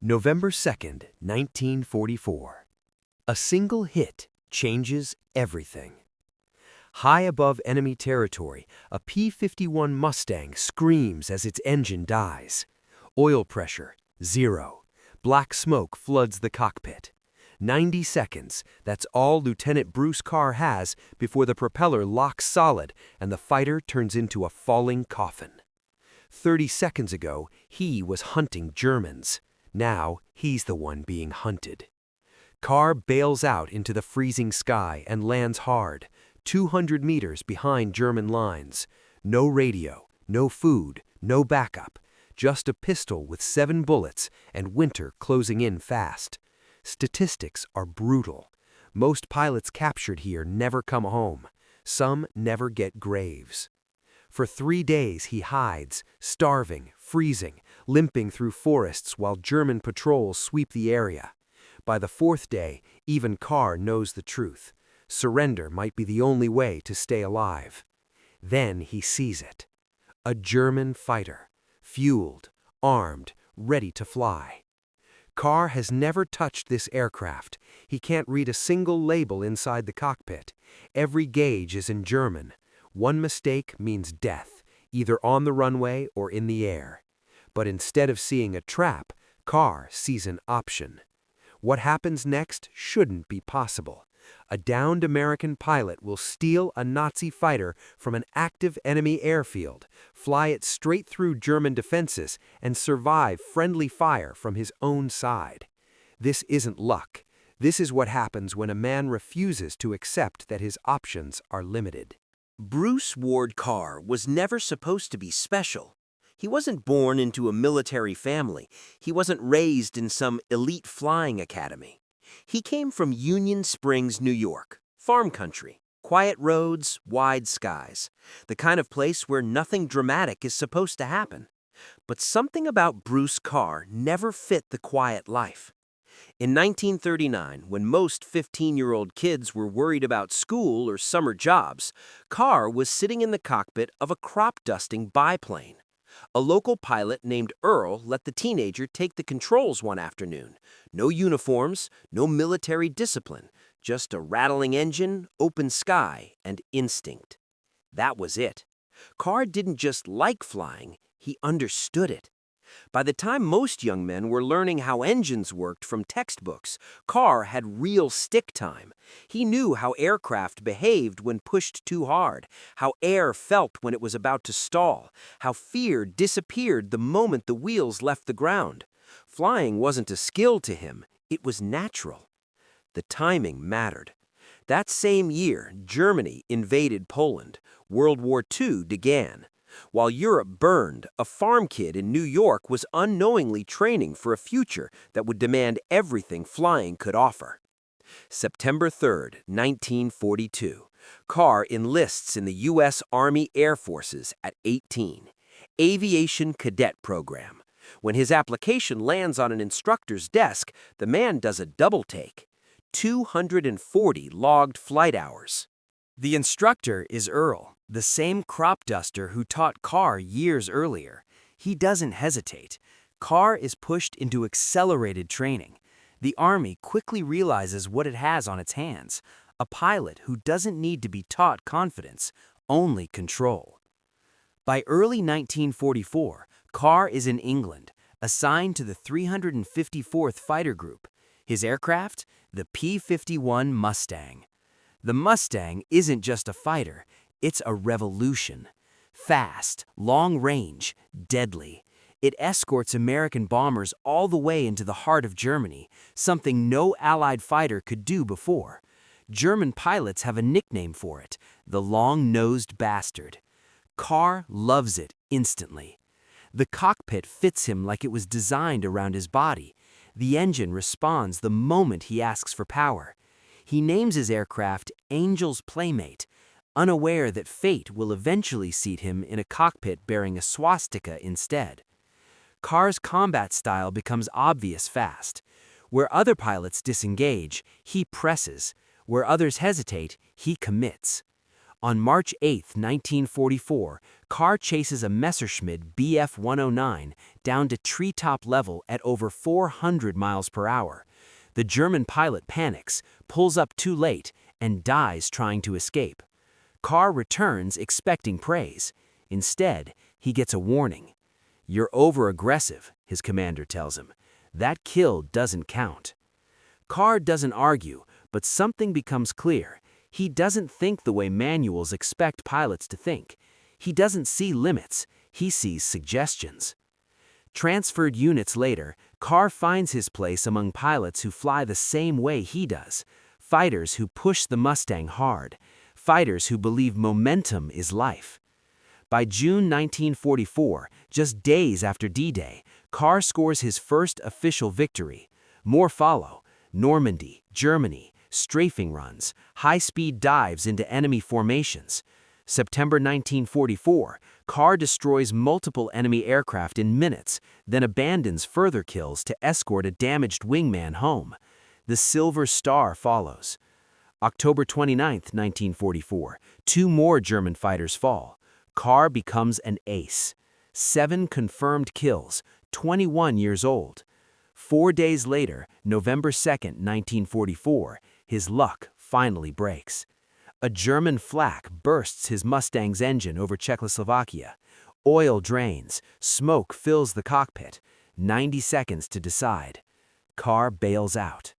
November 2nd, 1944. A single hit changes everything. High above enemy territory, a P-51 Mustang screams as its engine dies. Oil pressure, 0. Black smoke floods the cockpit. 90 seconds, that's all Lieutenant Bruce Carr has before the propeller locks solid and the fighter turns into a falling coffin. 30 seconds ago, he was hunting Germans. Now, he's the one being hunted. Carr bails out into the freezing sky and lands hard, 200 meters behind German lines. No radio, no food, no backup, just a pistol with 7 bullets and winter closing in fast. Statistics are brutal. Most pilots captured here never come home. Some never get graves. For 3 days he hides, starving, freezing, limping through forests while German patrols sweep the area. By the 4th day, even Carr knows the truth. Surrender might be the only way to stay alive. Then he sees it. A German fighter, fueled, armed, ready to fly. Carr has never touched this aircraft. He can't read a single label inside the cockpit. Every gauge is in German. One mistake means death, either on the runway or in the air. But instead of seeing a trap, Carr sees an option. What happens next shouldn't be possible. A downed American pilot will steal a Nazi fighter from an active enemy airfield, fly it straight through German defenses, and survive friendly fire from his own side. This isn't luck. This is what happens when a man refuses to accept that his options are limited. Bruce Ward Carr was never supposed to be special. He wasn't born into a military family. He wasn't raised in some elite flying academy. He came from Union Springs, New York, farm country, quiet roads, wide skies, the kind of place where nothing dramatic is supposed to happen. But something about Bruce Carr never fit the quiet life. In 1939, when most 15-year-old kids were worried about school or summer jobs, Carr was sitting in the cockpit of a crop-dusting biplane. A local pilot named Earl let the teenager take the controls one afternoon. No uniforms, no military discipline, just a rattling engine, open sky, and instinct. That was it. Carr didn't just like flying, he understood it. By the time most young men were learning how engines worked from textbooks, Carr had real stick time. He knew how aircraft behaved when pushed too hard, how air felt when it was about to stall, how fear disappeared the moment the wheels left the ground. Flying wasn't a skill to him, it was natural. The timing mattered. That same year, Germany invaded Poland. World War II began. While Europe burned, a farm kid in New York was unknowingly training for a future that would demand everything flying could offer. September 3rd, 1942. Carr enlists in the U.S. Army Air Forces at 18. Aviation Cadet Program. When his application lands on an instructor's desk, the man does a double take. 240 logged flight hours. The instructor is Earl, the same crop duster who taught Carr years earlier. He doesn't hesitate. Carr is pushed into accelerated training. The Army quickly realizes what it has on its hands, a pilot who doesn't need to be taught confidence, only control. By early 1944, Carr is in England, assigned to the 354th Fighter Group. His aircraft? The P-51 Mustang. The Mustang isn't just a fighter, it's a revolution. Fast, long range, deadly. It escorts American bombers all the way into the heart of Germany, something no Allied fighter could do before. German pilots have a nickname for it, the long-nosed bastard. Carr loves it instantly. The cockpit fits him like it was designed around his body. The engine responds the moment he asks for power. He names his aircraft Angel's Playmate, unaware that fate will eventually seat him in a cockpit bearing a swastika instead. Carr's combat style becomes obvious fast. Where other pilots disengage, he presses. Where others hesitate, he commits. On March 8, 1944, Carr chases a Messerschmitt Bf-109 down to treetop level at over 400 miles per hour. The German pilot panics, pulls up too late, and dies trying to escape. Carr returns expecting praise. Instead, he gets a warning. "You're over-aggressive," his commander tells him. "That kill doesn't count." Carr doesn't argue, but something becomes clear. He doesn't think the way manuals expect pilots to think. He doesn't see limits, he sees suggestions. Transferred units later, Carr finds his place among pilots who fly the same way he does. Fighters who push the Mustang hard. Fighters who believe momentum is life. By June 1944, just days after D-Day, Carr scores his first official victory. More follow: Normandy, Germany, strafing runs, high-speed dives into enemy formations. September 1944, Carr destroys multiple enemy aircraft in minutes, then abandons further kills to escort a damaged wingman home. The Silver Star follows. October 29, 1944, 2 more German fighters fall. Carr becomes an ace. 7 confirmed kills, 21 years old. 4 days later, November 2, 1944, his luck finally breaks. A German flak bursts his Mustang's engine over Czechoslovakia. Oil drains, smoke fills the cockpit. 90 seconds to decide. Carr bails out.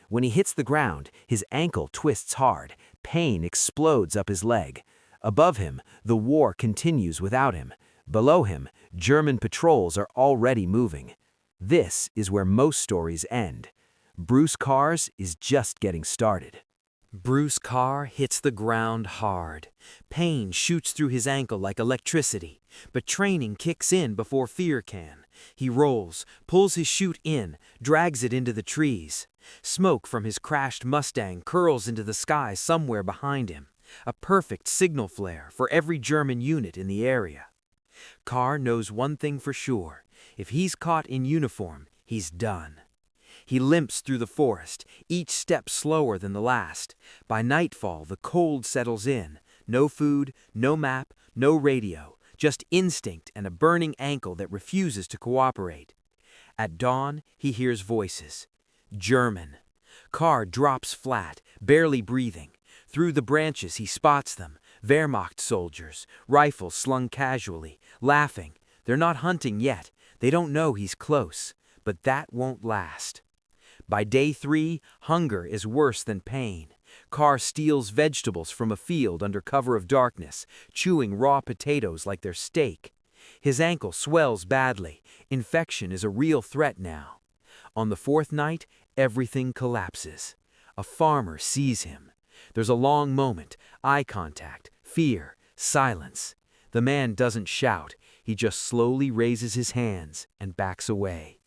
When he hits the ground, his ankle twists hard. Pain explodes up his leg. Above him, the war continues without him. Below him, German patrols are already moving. This is where most stories end. Bruce Carr's is just getting started. Bruce Carr hits the ground hard. Pain shoots through his ankle like electricity, but training kicks in before fear can. He rolls, pulls his chute in, drags it into the trees. Smoke from his crashed Mustang curls into the sky somewhere behind him. A perfect signal flare for every German unit in the area. Carr knows one thing for sure. If he's caught in uniform, he's done. He limps through the forest, each step slower than the last. By nightfall, the cold settles in. No food, no map, no radio, just instinct and a burning ankle that refuses to cooperate. At dawn, he hears voices. German. Carr drops flat, barely breathing. Through the branches, he spots them. Wehrmacht soldiers, rifles slung casually, laughing. They're not hunting yet. They don't know he's close. But that won't last. By day 3, hunger is worse than pain. Carr steals vegetables from a field under cover of darkness, chewing raw potatoes like they're steak. His ankle swells badly. Infection is a real threat now. On the 4th night, everything collapses. A farmer sees him. There's a long moment, eye contact, fear, silence. The man doesn't shout. He just slowly raises his hands and backs away.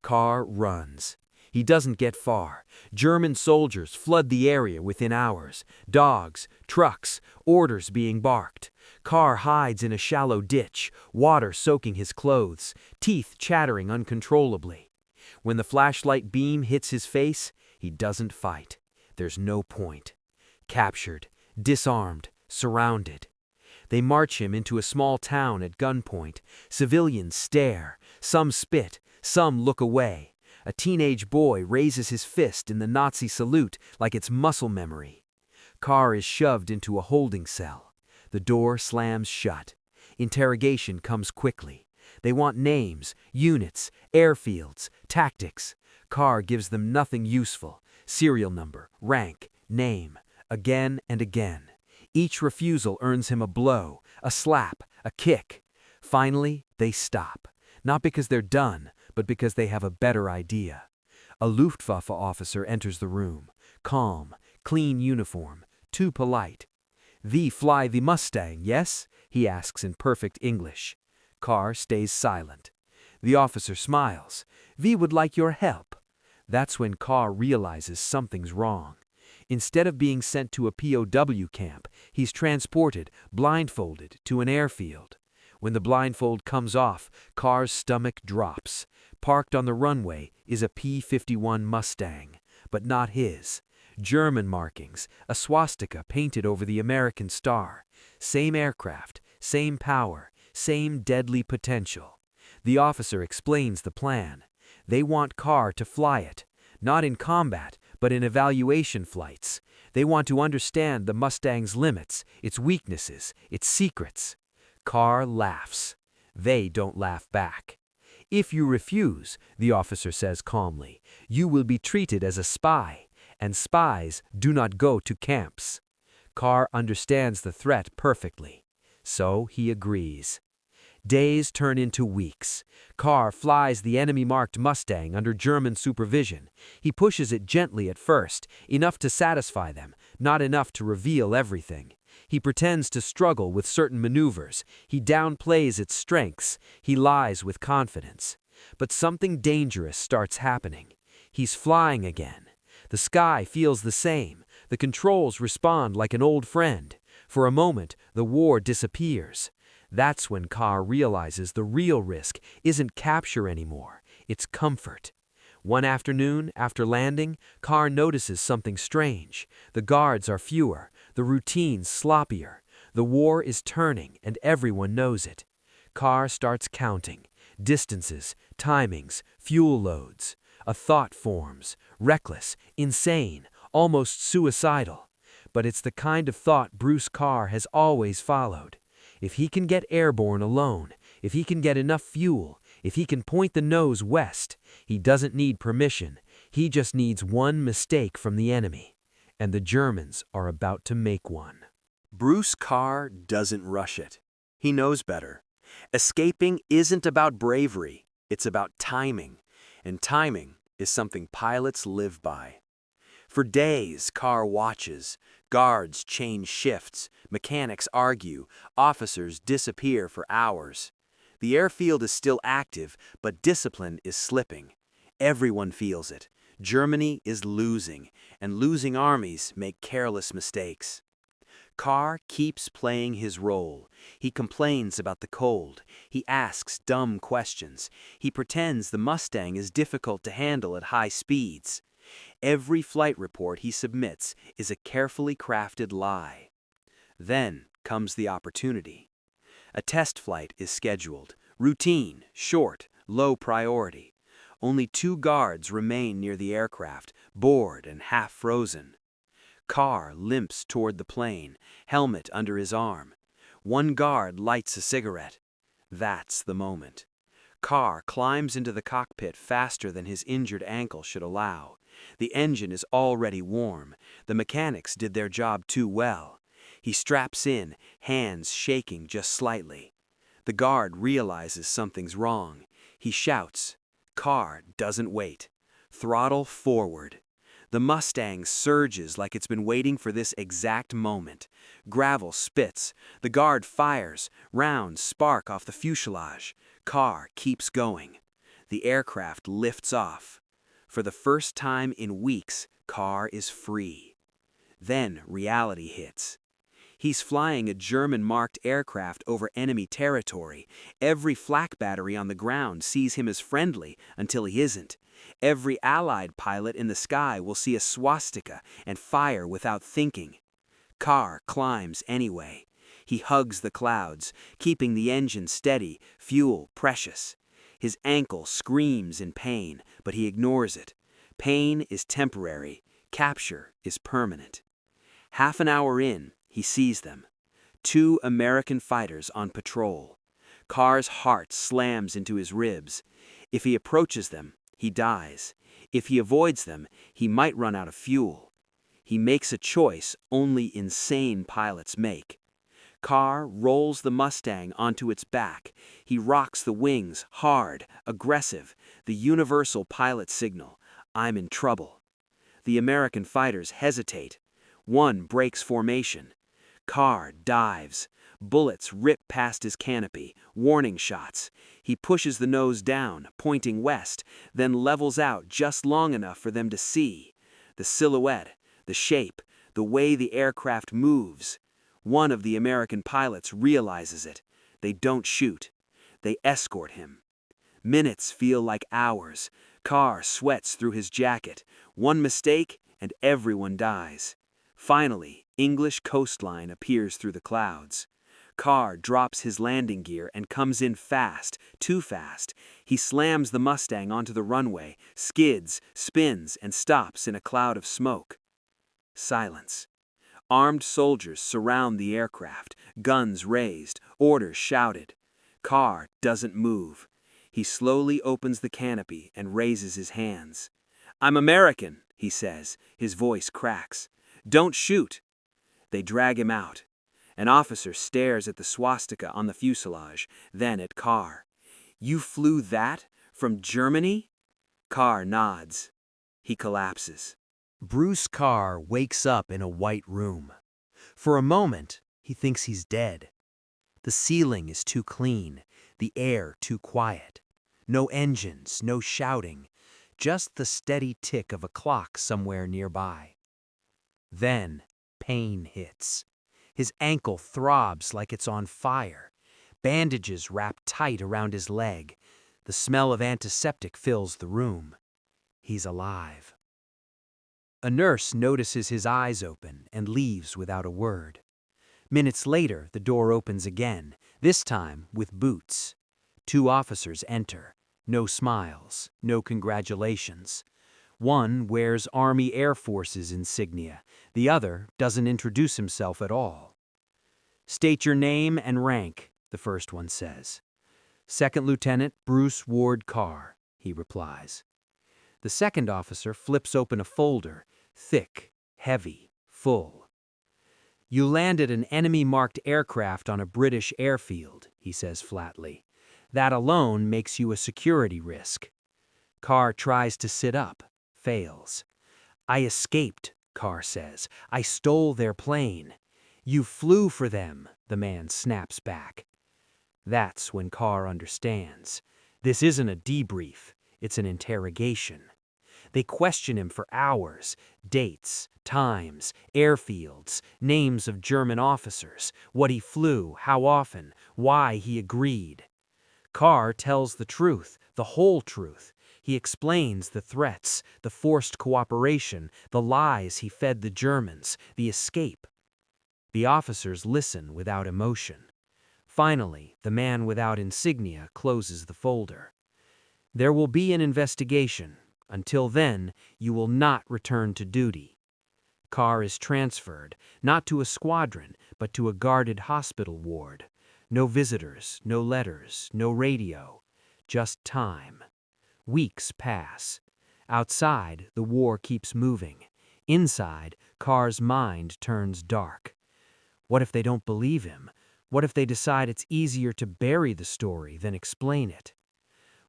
Carr runs. He doesn't get far. German soldiers flood the area within hours. Dogs, trucks, orders being barked. Carr hides in a shallow ditch, water soaking his clothes, teeth chattering uncontrollably. When the flashlight beam hits his face, he doesn't fight. There's no point. Captured, disarmed, surrounded. They march him into a small town at gunpoint. Civilians stare. Some spit. Some look away. A teenage boy raises his fist in the Nazi salute like it's muscle memory. Carr is shoved into a holding cell. The door slams shut. Interrogation comes quickly. They want names, units, airfields, tactics. Carr gives them nothing useful. Serial number, rank, name. Again and again. Each refusal earns him a blow, a slap, a kick. Finally, they stop. Not because they're done, but because they have a better idea. A Luftwaffe officer enters the room. Calm, clean uniform, too polite. "We fly the Mustang, yes?" he asks in perfect English. Carr stays silent. The officer smiles. "We would like your help." That's when Carr realizes something's wrong. Instead of being sent to a POW camp, he's transported, blindfolded, to an airfield. When the blindfold comes off, Carr's stomach drops. Parked on the runway is a P-51 Mustang, but not his. German markings, a swastika painted over the American star. Same aircraft, same power, same deadly potential. The officer explains the plan. They want Carr to fly it, not in combat, but in evaluation flights. They want to understand the Mustang's limits, its weaknesses, its secrets. Carr laughs. They don't laugh back. If you refuse, the officer says calmly, you will be treated as a spy, and spies do not go to camps. Carr understands the threat perfectly, so he agrees. Days turn into weeks. Carr flies the enemy-marked Mustang under German supervision. He pushes it gently at first, enough to satisfy them, not enough to reveal everything. He pretends to struggle with certain maneuvers. He downplays its strengths. He lies with confidence. But something dangerous starts happening. He's flying again. The sky feels the same. The controls respond like an old friend. For a moment, the war disappears. That's when Carr realizes the real risk isn't capture anymore, it's comfort. One afternoon, after landing, Carr notices something strange. The guards are fewer, the routine sloppier. The war is turning, and everyone knows it. Carr starts counting. Distances, timings, fuel loads. A thought forms, reckless, insane, almost suicidal. But it's the kind of thought Bruce Carr has always followed. If he can get airborne alone, if he can get enough fuel, if he can point the nose west, he doesn't need permission. He just needs one mistake from the enemy. And the Germans are about to make one. Bruce Carr doesn't rush it. He knows better. Escaping isn't about bravery, it's about timing. And timing is something pilots live by. For days, Carr watches. Guards change shifts, mechanics argue, officers disappear for hours. The airfield is still active, but discipline is slipping. Everyone feels it. Germany is losing, and losing armies make careless mistakes. Carr keeps playing his role. He complains about the cold. He asks dumb questions. He pretends the Mustang is difficult to handle at high speeds. Every flight report he submits is a carefully crafted lie. Then comes the opportunity. A test flight is scheduled. Routine, short, low priority. Only 2 guards remain near the aircraft, bored and half frozen. Carr limps toward the plane, helmet under his arm. One guard lights a cigarette. That's the moment. Carr climbs into the cockpit faster than his injured ankle should allow. The engine is already warm. The mechanics did their job too well. He straps in, hands shaking just slightly. The guard realizes something's wrong. He shouts. Carr doesn't wait. Throttle forward. The Mustang surges like it's been waiting for this exact moment. Gravel spits. The guard fires. Rounds spark off the fuselage. Carr keeps going. The aircraft lifts off. For the first time in weeks, Carr is free. Then reality hits. He's flying a German-marked aircraft over enemy territory. Every flak battery on the ground sees him as friendly until he isn't. Every Allied pilot in the sky will see a swastika and fire without thinking. Carr climbs anyway. He hugs the clouds, keeping the engine steady, fuel precious. His ankle screams in pain, but he ignores it. Pain is temporary. Capture is permanent. Half an hour in, he sees them. 2 American fighters on patrol. Carr's heart slams into his ribs. If he approaches them, he dies. If he avoids them, he might run out of fuel. He makes a choice only insane pilots make. Carr rolls the Mustang onto its back. He rocks the wings, hard, aggressive, the universal pilot signal. I'm in trouble. The American fighters hesitate. One breaks formation. Carr dives. Bullets rip past his canopy, warning shots. He pushes the nose down, pointing west, then levels out just long enough for them to see. The silhouette, the shape, the way the aircraft moves. One of the American pilots realizes it. They don't shoot. They escort him. Minutes feel like hours. Carr sweats through his jacket. One mistake, and everyone dies. Finally, English coastline appears through the clouds. Carr drops his landing gear and comes in fast, too fast. He slams the Mustang onto the runway, skids, spins, and stops in a cloud of smoke. Silence. Armed soldiers surround the aircraft, guns raised, orders shouted. Carr doesn't move. He slowly opens the canopy and raises his hands. "I'm American," he says. His voice cracks. "Don't shoot." They drag him out. An officer stares at the swastika on the fuselage, then at Carr. "You flew that? From Germany?" Carr nods. He collapses. Bruce Carr wakes up in a white room. For a moment, he thinks he's dead. The ceiling is too clean, the air too quiet. No engines, no shouting, just the steady tick of a clock somewhere nearby. Then, pain hits. His ankle throbs like it's on fire. Bandages wrap tight around his leg. The smell of antiseptic fills the room. He's alive. A nurse notices his eyes open and leaves without a word. Minutes later, the door opens again, this time with boots. 2 officers enter. No smiles, no congratulations. One wears Army Air Force's insignia. The other doesn't introduce himself at all. "State your name and rank," the first one says. "Second Lieutenant Bruce Ward Carr," he replies. The second officer flips open a folder, thick, heavy, full. "You landed an enemy-marked aircraft on a British airfield," he says flatly. "That alone makes you a security risk." Carr tries to sit up, fails. "I escaped," Carr says. "I stole their plane." "You flew for them," the man snaps back. That's when Carr understands. This isn't a debrief, it's an interrogation. They question him for hours, dates, times, airfields, names of German officers, what he flew, how often, why he agreed. Carr tells the truth, the whole truth. He explains the threats, the forced cooperation, the lies he fed the Germans, the escape. The officers listen without emotion. Finally, the man without insignia closes the folder. "There will be an investigation. Until then, you will not return to duty." Carr is transferred, not to a squadron, but to a guarded hospital ward. No visitors, no letters, no radio. Just time. Weeks pass. Outside, the war keeps moving. Inside, Carr's mind turns dark. What if they don't believe him? What if they decide it's easier to bury the story than explain it?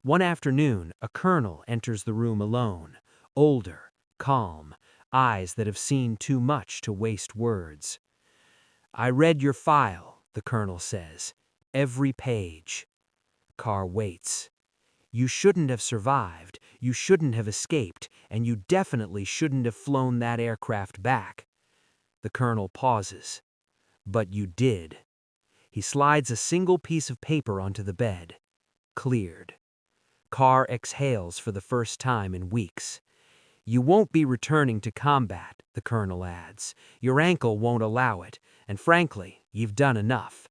One afternoon, a colonel enters the room alone, older, calm, eyes that have seen too much to waste words. "I read your file," the colonel says. "Every page." Carr waits. "You shouldn't have survived, you shouldn't have escaped, and you definitely shouldn't have flown that aircraft back." The colonel pauses. "But you did." He slides a single piece of paper onto the bed. Cleared. Carr exhales for the first time in weeks. "You won't be returning to combat," the colonel adds. "Your ankle won't allow it, and frankly, you've done enough."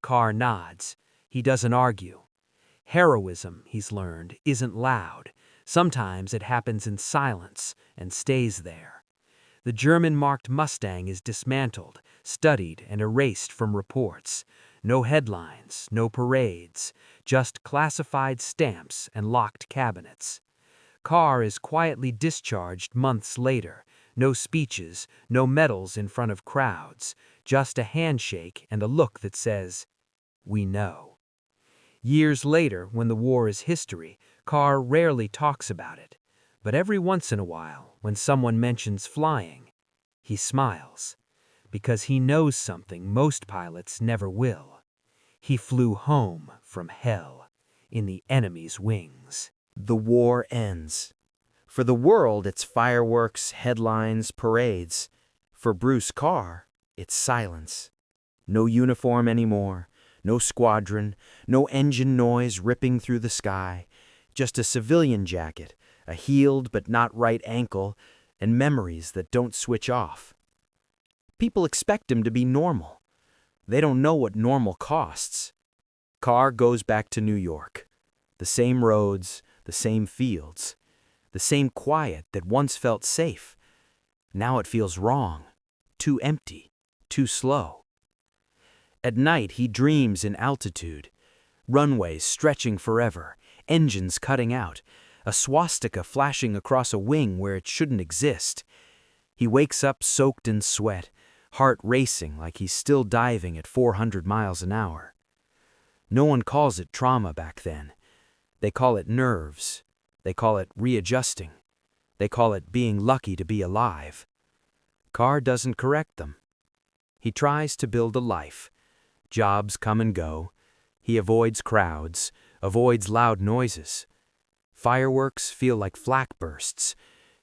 Carr nods. He doesn't argue. Heroism, he's learned, isn't loud. Sometimes it happens in silence and stays there. The German-marked Mustang is dismantled, studied, and erased from reports. No headlines, no parades, just classified stamps and locked cabinets. Carr is quietly discharged months later. No speeches, no medals in front of crowds, just a handshake and a look that says, "We know." Years later, when the war is history, Carr rarely talks about it. But every once in a while, when someone mentions flying, he smiles. Because he knows something most pilots never will. He flew home from hell in the enemy's wings. The war ends. For the world, it's fireworks, headlines, parades. For Bruce Carr, it's silence. No uniform anymore, no squadron, no engine noise ripping through the sky. Just a civilian jacket, a healed but not right ankle, and memories that don't switch off. People expect him to be normal. They don't know what normal costs. Carr goes back to New York. The same roads, the same fields, the same quiet that once felt safe. Now it feels wrong, too empty, too slow. At night he dreams in altitude, runways stretching forever, engines cutting out, a swastika flashing across a wing where it shouldn't exist. He wakes up soaked in sweat, heart racing like he's still diving at 400 miles an hour. No one calls it trauma back then. They call it nerves. They call it readjusting. They call it being lucky to be alive. Carr doesn't correct them. He tries to build a life. Jobs come and go. He avoids crowds, avoids loud noises. Fireworks feel like flak bursts.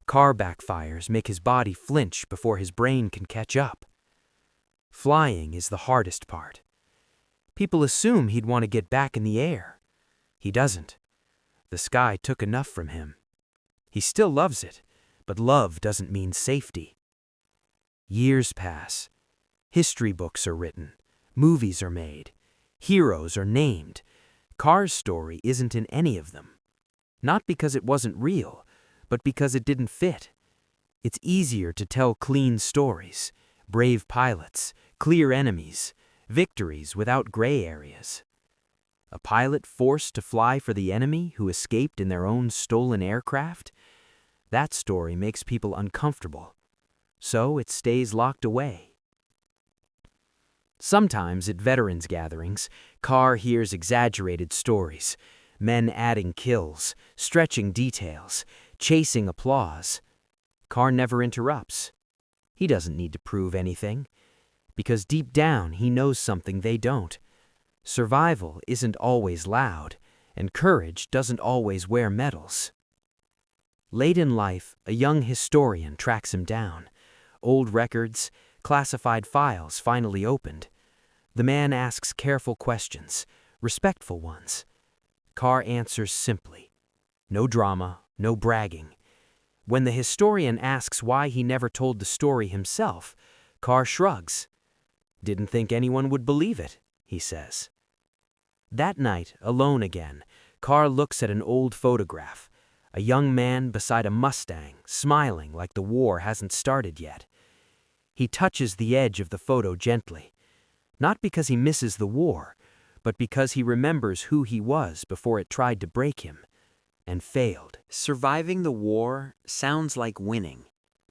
Car backfires make his body flinch before his brain can catch up. Flying is the hardest part. People assume he'd want to get back in the air. He doesn't. The sky took enough from him. He still loves it, but love doesn't mean safety. Years pass. History books are written. Movies are made. Heroes are named. Carr's story isn't in any of them. Not because it wasn't real, but because it didn't fit. It's easier to tell clean stories, brave pilots, clear enemies, victories without gray areas. A pilot forced to fly for the enemy who escaped in their own stolen aircraft? That story makes people uncomfortable, so it stays locked away. Sometimes at veterans gatherings, Carr hears exaggerated stories, men adding kills, stretching details, chasing applause. Carr never interrupts. He doesn't need to prove anything, because deep down he knows something they don't. Survival isn't always loud, and courage doesn't always wear medals. Late in life, a young historian tracks him down. Old records, classified files finally opened. The man asks careful questions, respectful ones. Carr answers simply. No drama, no bragging. When the historian asks why he never told the story himself, Carr shrugs. Didn't think anyone would believe it, he says. That night, alone again, Carr looks at an old photograph. A young man beside a Mustang, smiling like the war hasn't started yet. He touches the edge of the photo gently. Not because he misses the war, but because he remembers who he was before it tried to break him, and failed. Surviving the war sounds like winning,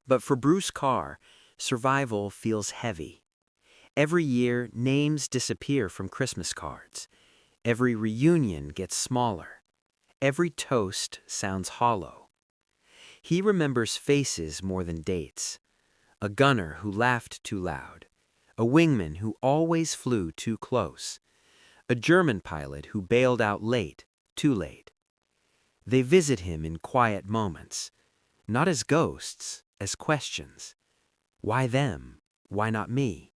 but for Bruce Carr, survival feels heavy. Every year, names disappear from Christmas cards. Every reunion gets smaller. Every toast sounds hollow. He remembers faces more than dates. A gunner who laughed too loud. A wingman who always flew too close. A German pilot who bailed out late, too late. They visit him in quiet moments, not as ghosts, as questions. Why them? Why not me?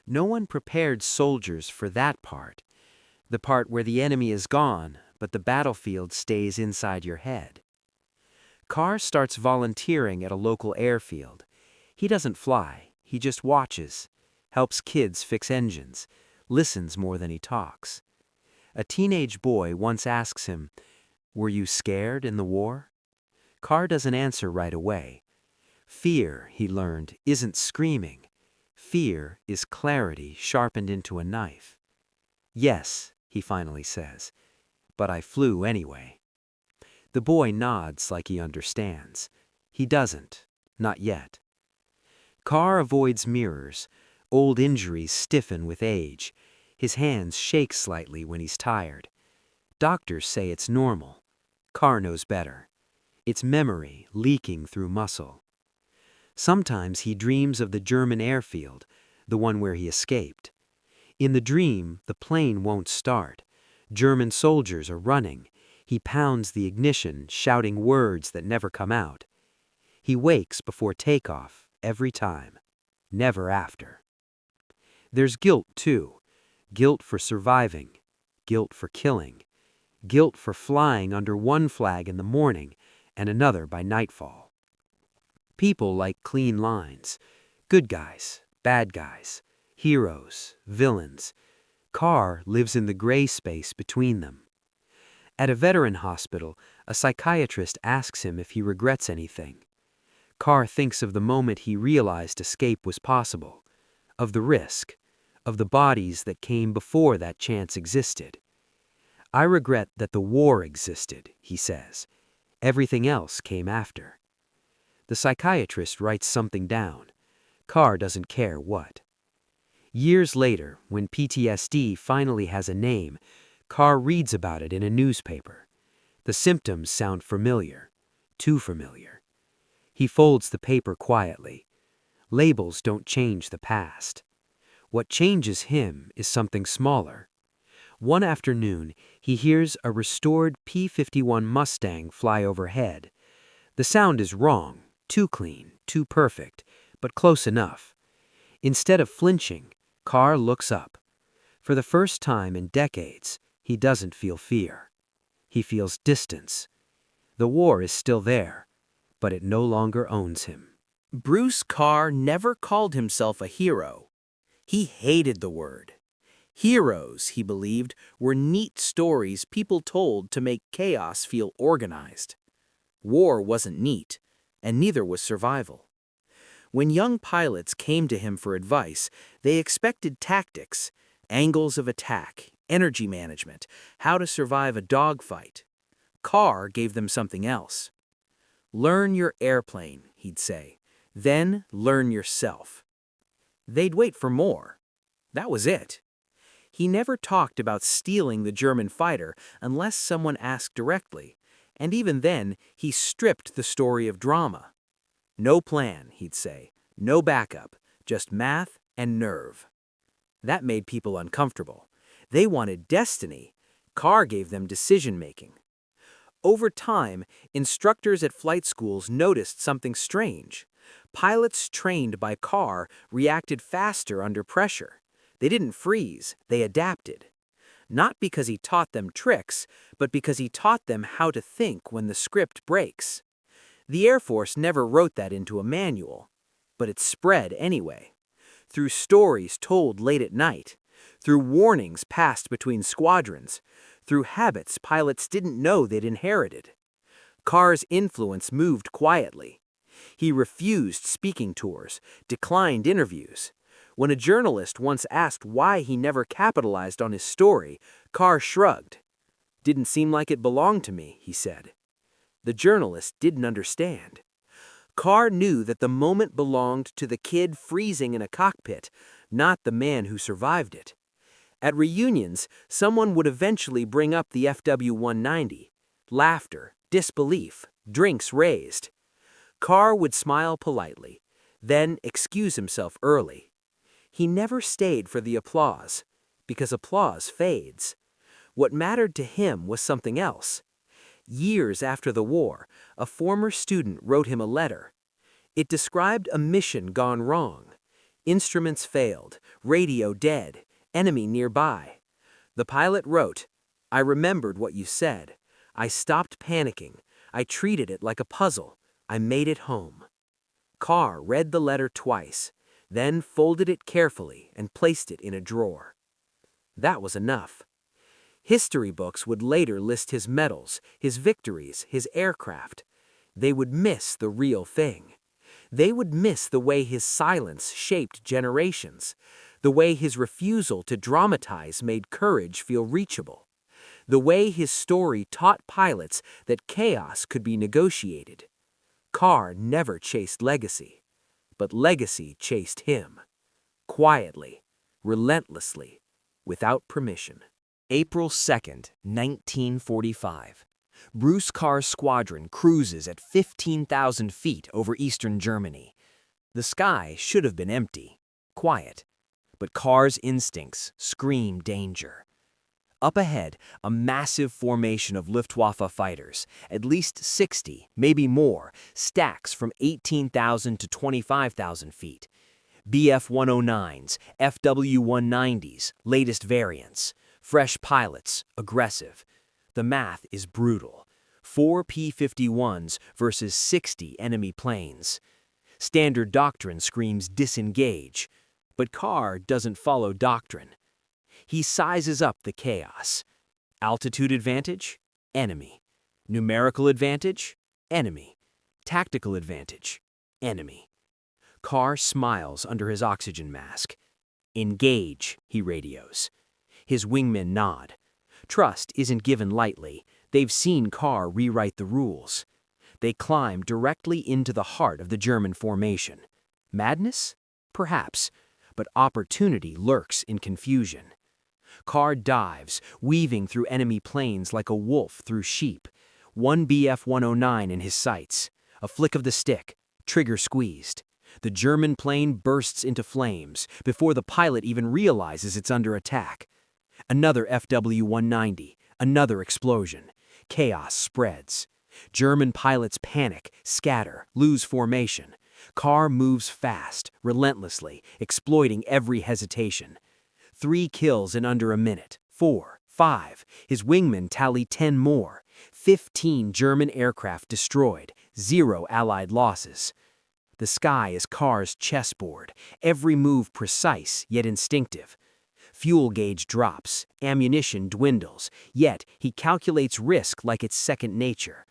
No one prepared soldiers for that part, the part where the enemy is gone, but the battlefield stays inside your head. Carr starts volunteering at a local airfield. He doesn't fly, he just watches, helps kids fix engines, listens more than he talks. A teenage boy once asks him, "Were you scared in the war?" Carr doesn't answer right away. Fear, he learned, isn't screaming. Fear is clarity sharpened into a knife. "Yes," he finally says, "but I flew anyway." The boy nods like he understands. He doesn't, not yet. Carr avoids mirrors. Old injuries stiffen with age. His hands shake slightly when he's tired. Doctors say it's normal. Carr knows better. It's memory leaking through muscle. Sometimes he dreams of the German airfield, the one where he escaped. In the dream, the plane won't start. German soldiers are running. He pounds the ignition, shouting words that never come out. He wakes before takeoff, every time. Never after. There's guilt, too. Guilt for surviving. Guilt for killing. Guilt for flying under one flag in the morning and another by nightfall. People like clean lines. Good guys, bad guys, heroes, villains. Carr lives in the gray space between them. At a veteran hospital, a psychiatrist asks him if he regrets anything. Carr thinks of the moment he realized escape was possible, of the risk, of the bodies that came before that chance existed. I regret that the war existed, he says. Everything else came after. The psychiatrist writes something down. Carr doesn't care what. Years later, when PTSD finally has a name, Carr reads about it in a newspaper. The symptoms sound familiar, too familiar. He folds the paper quietly. Labels don't change the past. What changes him is something smaller. One afternoon, he hears a restored P-51 Mustang fly overhead. The sound is wrong, too clean, too perfect, but close enough. Instead of flinching, Carr looks up. For the first time in decades, he doesn't feel fear. He feels distance. The war is still there, but it no longer owns him. Bruce Carr never called himself a hero. He hated the word. Heroes, he believed, were neat stories people told to make chaos feel organized. War wasn't neat, and neither was survival. When young pilots came to him for advice, they expected tactics, angles of attack, energy management, how to survive a dogfight. Carr gave them something else. Learn your airplane, he'd say. Then learn yourself. They'd wait for more. That was it. He never talked about stealing the German fighter unless someone asked directly, and even then he stripped the story of drama. No plan, he'd say, no backup, just math and nerve. That made people uncomfortable. They wanted destiny. Carr gave them decision-making. Over time, instructors at flight schools noticed something strange. Pilots trained by Carr reacted faster under pressure. They didn't freeze, they adapted. Not because he taught them tricks, but because he taught them how to think when the script breaks. The Air Force never wrote that into a manual, but it spread anyway. Through stories told late at night, through warnings passed between squadrons, through habits pilots didn't know they'd inherited. Carr's influence moved quietly. He refused speaking tours, declined interviews. When a journalist once asked why he never capitalized on his story, Carr shrugged. "Didn't seem like it belonged to me," he said. The journalist didn't understand. Carr knew that the moment belonged to the kid freezing in a cockpit, not the man who survived it. At reunions, someone would eventually bring up the FW-190. Laughter, disbelief, drinks raised. Carr would smile politely, then excuse himself early. He never stayed for the applause, because applause fades. What mattered to him was something else. Years after the war, a former student wrote him a letter. It described a mission gone wrong. Instruments failed, radio dead, enemy nearby. The pilot wrote, "I remembered what you said. I stopped panicking. I treated it like a puzzle. I made it home." Carr read the letter twice, then folded it carefully and placed it in a drawer. That was enough. History books would later list his medals, his victories, his aircraft. They would miss the real thing. They would miss the way his silence shaped generations, the way his refusal to dramatize made courage feel reachable, the way his story taught pilots that chaos could be negotiated. Carr never chased legacy, but legacy chased him. Quietly, relentlessly, without permission. April 2nd, 1945. Bruce Carr's squadron cruises at 15,000 feet over eastern Germany. The sky should have been empty, quiet, but Carr's instincts scream danger. Up ahead, a massive formation of Luftwaffe fighters, at least 60, maybe more, stacks from 18,000 to 25,000 feet. Bf-109s, FW-190s, latest variants. Fresh pilots, aggressive. The math is brutal. 4 P-51s versus 60 enemy planes. Standard doctrine screams disengage, but Carr doesn't follow doctrine. He sizes up the chaos. Altitude advantage? Enemy. Numerical advantage? Enemy. Tactical advantage? Enemy. Carr smiles under his oxygen mask. Engage, he radios. His wingmen nod. Trust isn't given lightly. They've seen Carr rewrite the rules. They climb directly into the heart of the German formation. Madness? Perhaps, but opportunity lurks in confusion. Carr dives, weaving through enemy planes like a wolf through sheep. One Bf-109 in his sights. A flick of the stick, trigger squeezed. The German plane bursts into flames before the pilot even realizes it's under attack. Another FW-190, another explosion. Chaos spreads. German pilots panic, scatter, lose formation. Carr moves fast, relentlessly, exploiting every hesitation. 3 kills in under a minute. 4, 5. His wingmen tally 10 more. 15 German aircraft destroyed. 0 Allied losses. The sky is Carr's chessboard, every move precise yet instinctive. Fuel gauge drops, ammunition dwindles, yet he calculates risk like it's second nature.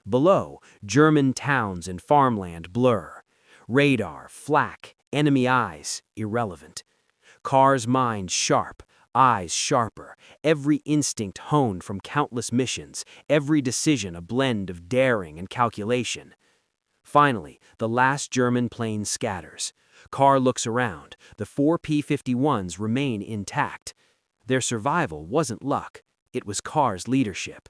Below, German towns and farmland blur. Radar, flak, enemy eyes, irrelevant. Carr's mind sharp, eyes sharper, every instinct honed from countless missions, every decision a blend of daring and calculation. Finally, the last German plane scatters. Carr looks around. The 4 P-51s remain intact. Their survival wasn't luck. It was Carr's leadership.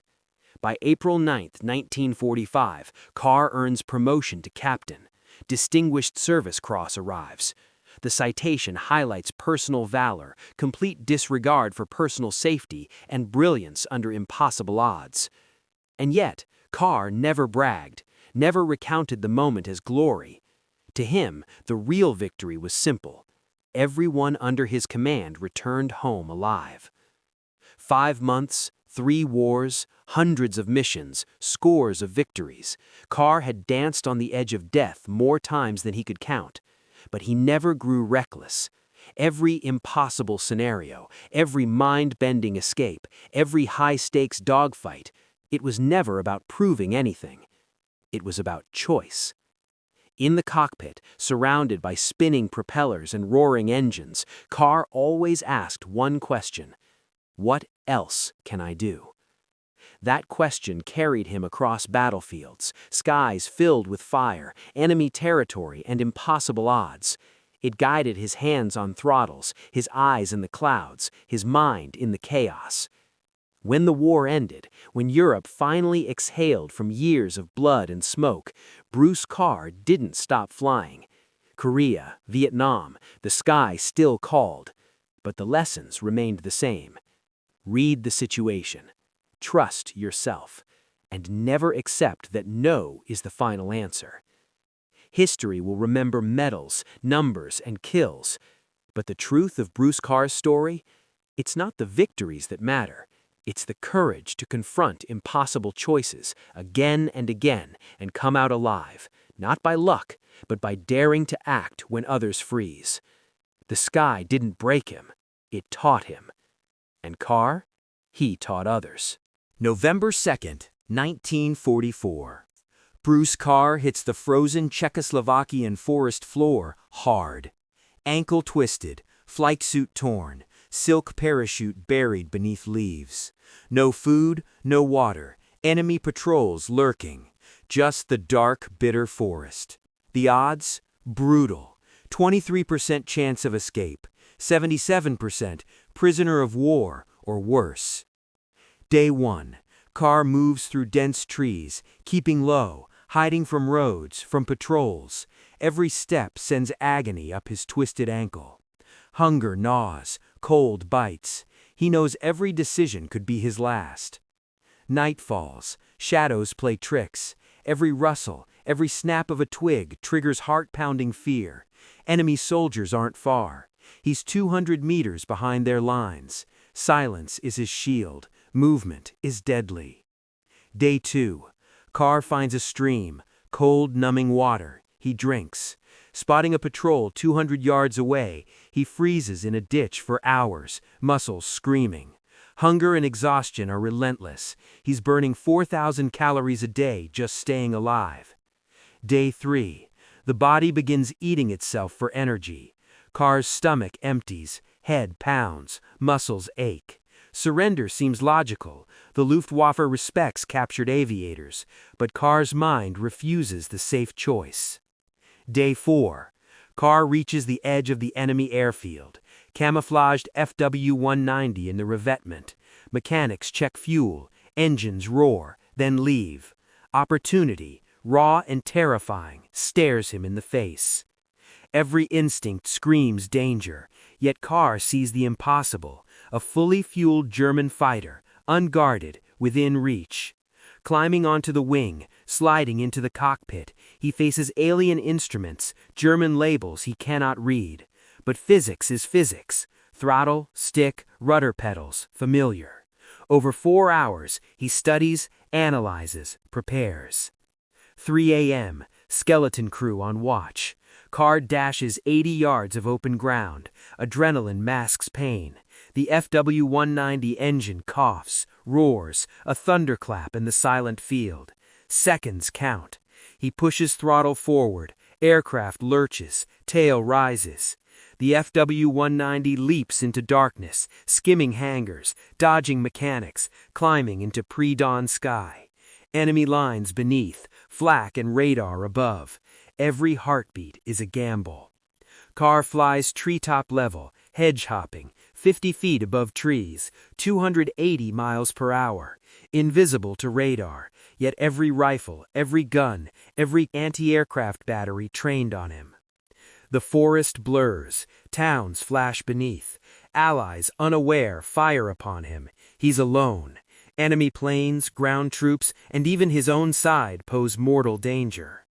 By April 9, 1945, Carr earns promotion to captain. Distinguished Service Cross arrives. The citation highlights personal valor, complete disregard for personal safety, and brilliance under impossible odds. And yet, Carr never bragged, never recounted the moment as glory. To him, the real victory was simple. Everyone under his command returned home alive. 5 months, 3 wars, hundreds of missions, scores of victories. Carr had danced on the edge of death more times than he could count. But he never grew reckless. Every impossible scenario, every mind-bending escape, every high-stakes dogfight, it was never about proving anything. It was about choice. In the cockpit, surrounded by spinning propellers and roaring engines, Carr always asked one question: what else can I do? That question carried him across battlefields, skies filled with fire, enemy territory, and impossible odds. It guided his hands on throttles, his eyes in the clouds, his mind in the chaos. When the war ended, when Europe finally exhaled from years of blood and smoke, Bruce Carr didn't stop flying. Korea, Vietnam, the sky still called. But the lessons remained the same. Read the situation. Trust yourself, and never accept that no is the final answer. History will remember medals, numbers, and kills. But the truth of Bruce Carr's story? It's not the victories that matter. It's the courage to confront impossible choices again and again and come out alive, not by luck, but by daring to act when others freeze. The sky didn't break him, it taught him. And Carr? He taught others. November 2nd, 1944. Bruce Carr hits the frozen Czechoslovakian forest floor hard. Ankle twisted, flight suit torn, silk parachute buried beneath leaves. No food, no water, enemy patrols lurking. Just the dark, bitter forest. The odds? Brutal. 23% chance of escape, 77% prisoner of war or worse. Day 1. Carr moves through dense trees, keeping low, hiding from roads, from patrols. Every step sends agony up his twisted ankle. Hunger gnaws, cold bites. He knows every decision could be his last. Night falls, shadows play tricks. Every rustle, every snap of a twig triggers heart-pounding fear. Enemy soldiers aren't far. He's 200 meters behind their lines. Silence is his shield. Movement is deadly. Day 2. Carr finds a stream, cold, numbing water. he drinks. Spotting a patrol 200 yards away, he freezes in a ditch for hours, muscles screaming. Hunger and exhaustion are relentless. He's burning 4,000 calories a day just staying alive. Day 3. The body begins eating itself for energy. Carr's stomach empties, head pounds, muscles ache. Surrender seems logical. The Luftwaffe respects captured aviators, but Carr's mind refuses the safe choice. Day 4. Carr reaches the edge of the enemy airfield. Camouflaged FW-190 in the revetment. Mechanics check fuel, engines roar, then leave. Opportunity, raw and terrifying, stares him in the face. Every instinct screams danger, yet Carr sees the impossible, a fully fueled German fighter, unguarded, within reach. Climbing onto the wing, sliding into the cockpit, he faces alien instruments, German labels he cannot read. But physics is physics. Throttle, stick, rudder pedals, familiar. Over 4 hours, he studies, analyzes, prepares. 3 a.m., skeleton crew on watch. Carr dashes 80 yards of open ground. Adrenaline masks pain. The FW-190 engine coughs, roars, a thunderclap in the silent field. Seconds count. He pushes throttle forward. Aircraft lurches. Tail rises. The FW-190 leaps into darkness, skimming hangars, dodging mechanics, climbing into pre-dawn sky. Enemy lines beneath, flak and radar above. Every heartbeat is a gamble. Carr flies treetop level, hedge hopping, 50 feet above trees, 280 miles per hour. Invisible to radar, yet every rifle, every gun, every anti-aircraft battery trained on him. The forest blurs, towns flash beneath. Allies, unaware, fire upon him. He's alone. Enemy planes, ground troops, and even his own side pose mortal danger.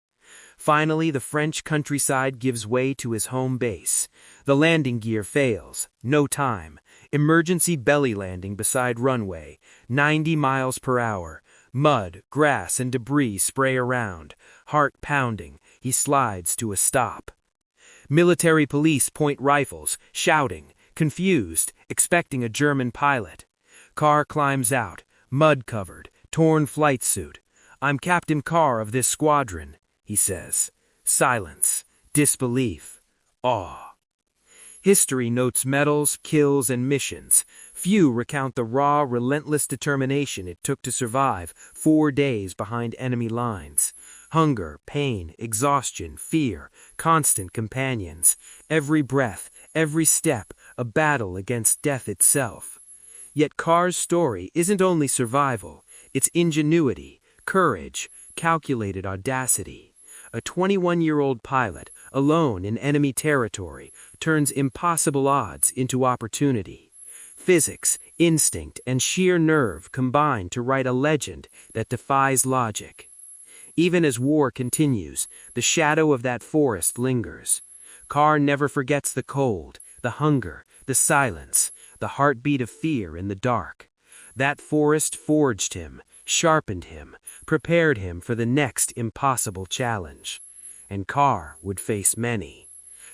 Finally, the French countryside gives way to his home base. The landing gear fails. No time. Emergency belly landing beside runway. 90 miles per hour. Mud, grass, and debris spray around. Heart pounding. He slides to a stop. Military police point rifles, shouting, confused, expecting a German pilot. Carr climbs out, mud-covered, torn flight suit. "I'm Captain Carr of this squadron," he says. Silence, disbelief, awe. History notes medals, kills, and missions. Few recount the raw, relentless determination it took to survive 4 days behind enemy lines. Hunger, pain, exhaustion, fear, constant companions. Every breath, every step, a battle against death itself. Yet Carr's story isn't only survival, it's ingenuity, courage, calculated audacity. A 21-year-old pilot, alone in enemy territory, turns impossible odds into opportunity. Physics, instinct, and sheer nerve combine to write a legend that defies logic. Even as war continues, the shadow of that forest lingers. Carr never forgets the cold, the hunger, the silence, the heartbeat of fear in the dark. That forest forged him, sharpened him, prepared him for the next impossible challenge. And Carr would face many.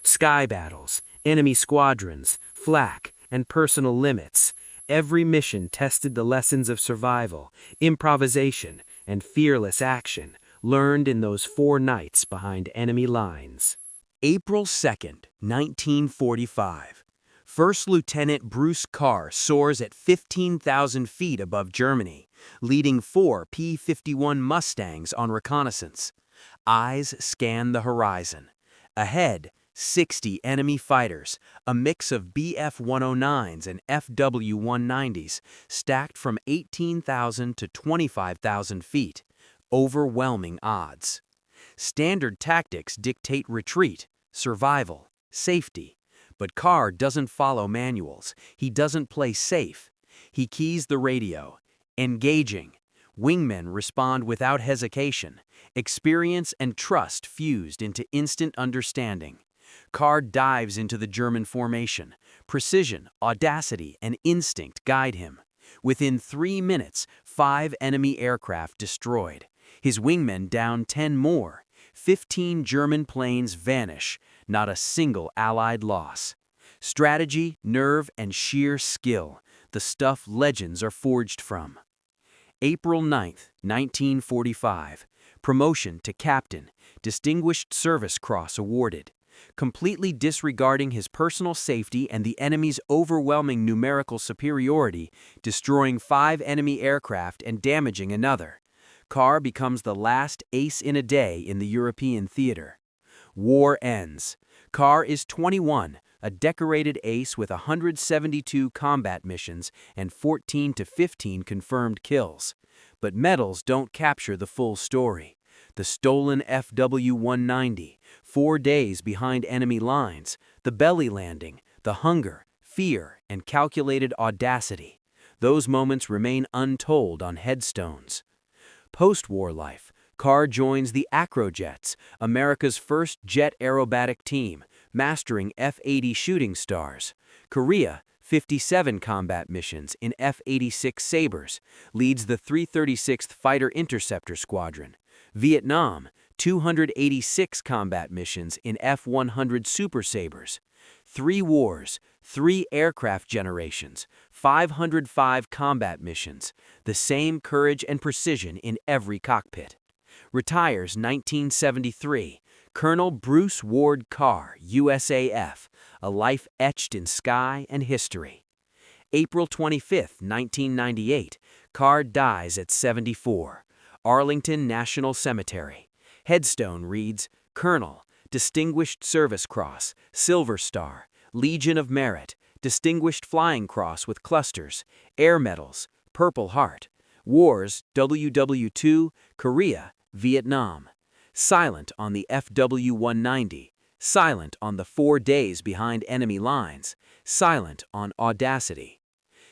Sky battles, enemy squadrons, flak, and personal limits. Every mission tested the lessons of survival, improvisation, and fearless action, learned in those 4 nights behind enemy lines. April 2nd, 1945. First Lieutenant Bruce Carr soars at 15,000 feet above Germany, leading 4 P-51 Mustangs on reconnaissance. Eyes scan the horizon. Ahead, 60 enemy fighters, a mix of BF-109s and FW-190s, stacked from 18,000 to 25,000 feet. Overwhelming odds. Standard tactics dictate retreat, survival, safety. But Carr doesn't follow manuals. He doesn't play safe. He keys the radio. Engaging. Wingmen respond without hesitation. Experience and trust fused into instant understanding. Carr dives into the German formation. Precision, audacity, and instinct guide him. Within 3 minutes, 5 enemy aircraft destroyed. His wingmen down 10 more. 15 German planes vanish, not a single Allied loss. Strategy, nerve, and sheer skill, the stuff legends are forged from. April 9, 1945. Promotion to captain, Distinguished Service Cross awarded. Completely disregarding his personal safety and the enemy's overwhelming numerical superiority, destroying 5 enemy aircraft and damaging another. Carr becomes the last ace in a day in the European theater. War ends. Carr is 21, a decorated ace with 172 combat missions and 14 to 15 confirmed kills. But medals don't capture the full story. The stolen FW-190, 4 days behind enemy lines, the belly landing, the hunger, fear, and calculated audacity. Those moments remain untold on headstones. Post-war life, Carr joins the Acrojets, America's first jet aerobatic team, mastering F-80 shooting stars. Korea, 57 combat missions in F-86 Sabres, leads the 336th Fighter Interceptor Squadron. Vietnam, 286 combat missions in F-100 Super Sabres. 3 wars, 3 aircraft generations, 505 combat missions, the same courage and precision in every cockpit. Retires 1973, Colonel Bruce Ward Carr, USAF, a life etched in sky and history. April 25, 1998, Carr dies at 74, Arlington National Cemetery. Headstone reads, Colonel, Distinguished Service Cross, Silver Star, Legion of Merit, Distinguished Flying Cross with Clusters, Air Medals, Purple Heart. Wars, WW2, Korea, Vietnam. Silent on the FW-190. Silent on the 4 days behind enemy lines. Silent on audacity.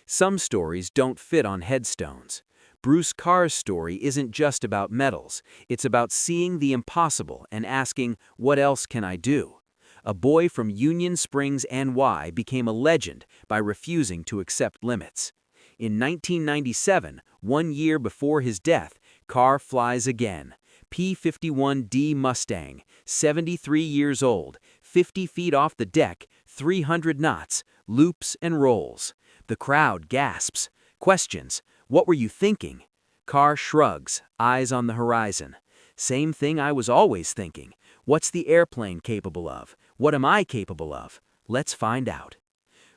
Some stories don't fit on headstones. Bruce Carr's story isn't just about medals. It's about seeing the impossible and asking, what else can I do? A boy from Union Springs, NY became a legend by refusing to accept limits. In 1997, 1 year before his death, Carr flies again. P-51D Mustang, 73 years old, 50 feet off the deck, 300 knots, loops and rolls. The crowd gasps. Questions, what were you thinking? Carr shrugs, eyes on the horizon. Same thing I was always thinking. What's the airplane capable of? What am I capable of? Let's find out.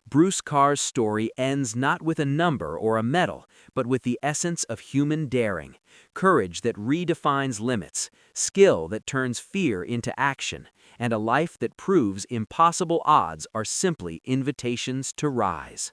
Bruce Carr's story ends not with a number or a medal, but with the essence of human daring, courage that redefines limits, skill that turns fear into action, and a life that proves impossible odds are simply invitations to rise.